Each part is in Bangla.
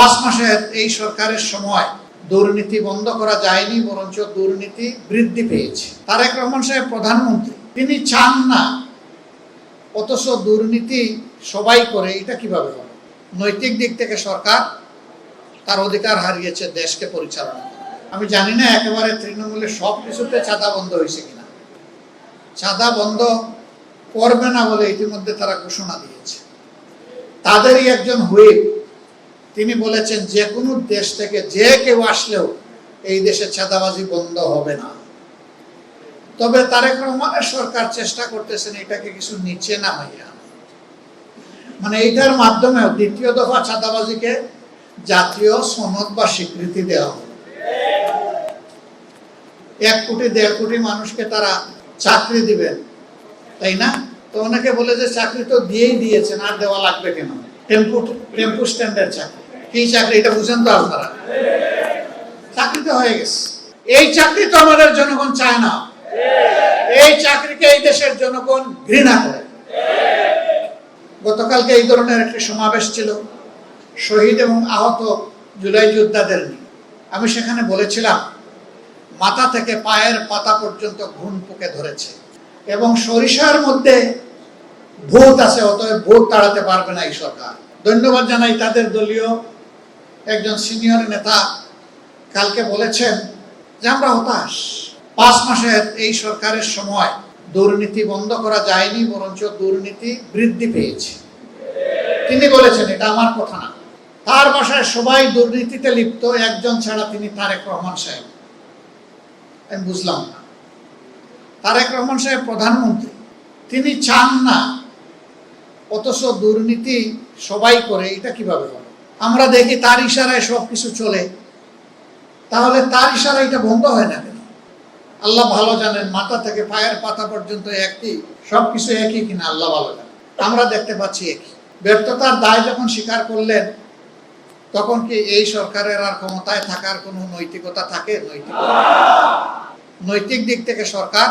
5 মাসের এই সরকারের সময় দুর্নীতি বন্ধ করা যায়নি, বরঞ্চ দুর্নীতি বৃদ্ধি পেয়েছে। তারেক রহমান সাহেব প্রধানমন্ত্রী, তিনি চান না, অথচ দুর্নীতি সবাই করে। এটা কিভাবে হবে? নৈতিক দিক থেকে সরকার তার অধিকার হারিয়েছে দেশকে পরিচালনা। আমি জানি না একেবারে তৃণমূলের সব কিছুতে চাঁদা বন্ধ হয়েছে কিনা। চাঁদা বন্ধ করবে না বলে ইতিমধ্যে তারা ঘোষণা দিয়েছে। তাদেরই একজন হুইপ, তিনি বলেছেন যে কোনো দেশ থেকে যে কেউ আসলেও এই দেশে চাঁদাবাজি বন্ধ হবে না। তবে তারেক রহমানের সরকার চেষ্টা করতেছেন এটাকে কিছু নিচে নামাইয়া, মানে এইটার মাধ্যমে দ্বিতীয় দফা চাঁদাবাজিকে জাতীয় সনদ বা স্বীকৃতি দেওয়া হবে। 1 কোটি 1.5 কোটি মানুষকে তারা চাকরি দিবেন, তাই না? তো অনেকে বলে যে চাকরি তো দিয়েই দিয়েছেন, আর দেওয়া লাগবে কেন? টেম্পু স্ট্যান্ডের চাকরি, কি চাকরি এটা বুঝেন তো আপনারা? চাকরি তো হয়ে গেছে। এই চাকরি তো আমাদের জনগণ চায় না। এই চাকরিকে এই দেশের জনগণ ঘৃণা করে। গতকালকে এই ধরনের একটি সমাবেশ ছিল শহীদ এবং আহত জুলাই যোদ্ধাদের নিয়ে। আমি সেখানে বলেছিলাম মাথা থেকে পায়ের পাতা পর্যন্ত ঘুণ পোকে ধরেছে এবং সরিষার মধ্যে ভূত আছে, অতএব ভূত তাড়াতে পারবে না এই সরকার। ধন্যবাদ জানাই তাদের দলীয় একজন সিনিয়র নেতা কালকে বলেছেন যে আমরা হতাশ। 5 মাসের এই সরকারের সময় দুর্নীতি বন্ধ করা যায়নি, বরঞ্চ দুর্নীতি বৃদ্ধি পেয়েছে। তিনি বলেছেন, এটা আমার কথা না। তার বাসায় সবাই দুর্নীতিতে লিপ্ত, একজন ছাড়া তিনি তারেক রহমান সাহেব। আমি বুঝলাম না, তারেক রহমান সাহেব প্রধানমন্ত্রী, তিনি চান না, অথচ দুর্নীতি সবাই করে। এটা কিভাবে হবে? আমরা দেখি তার ইশারায় সবকিছু চলে, তাহলে তার ইশারায় এটা বন্ধ হয় না কেন? আল্লাহ ভালো জানেন, মাথা থেকে পায়ের পাতা পর্যন্ত একই, সবকিছু একই কিনা আল্লাহ ভালো জানেন। আমরা দেখতে পাচ্ছি একই। ব্যর্থতার দায় যখন স্বীকার করলেন, তখন কি এই সরকারের আর ক্ষমতায় থাকার কোনো নৈতিকতা থাকে? নৈতিক দিক থেকে সরকার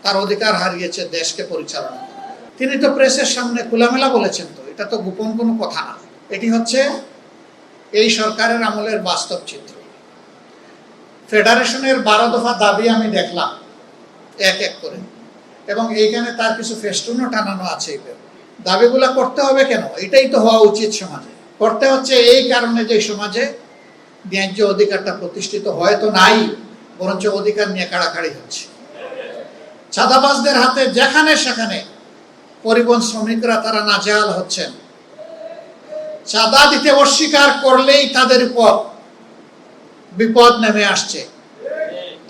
তার অধিকার হারিয়েছে দেশকে পরিচালনা। তিনি তো প্রেসের সামনে খোলামেলা বলেছেন, তো এটা তো গোপন কোনো কথা না। এটি হচ্ছে এই সরকারের আমলের বাস্তব চিত্র। ফেডারেশনের 12 দফা দাবি আমি দেখলাম এক এক করে, এবং এইখানে তার কিছু ফেস্টুনও টানানো আছে। দাবিগুলা করতে হবে কেন? এটাই তো হওয়া উচিত সমাজে। করতে হচ্ছে এই কারণে যে সমাজে ন্যায্য অধিকারটা প্রতিষ্ঠিত হয়তো নাই, বরঞ্চ অধিকার নিয়ে কাড়াকাড়ি হচ্ছে। চাঁদাবাজদের হাতে যেখানে সেখানে পরিবহন শ্রমিকরা তারা নাজেহাল হচ্ছেন। চাঁদা দিতে অস্বীকার করলেই তাদের উপর বিপদ নেমে আসছে।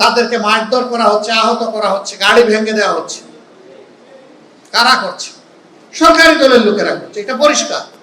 তাদেরকে মারধর করা হচ্ছে, আহত করা হচ্ছে, গাড়ি ভেঙে দেওয়া হচ্ছে। কারা করছে? সরকারি দলের লোকেরা করছে, এটা পরিষ্কার।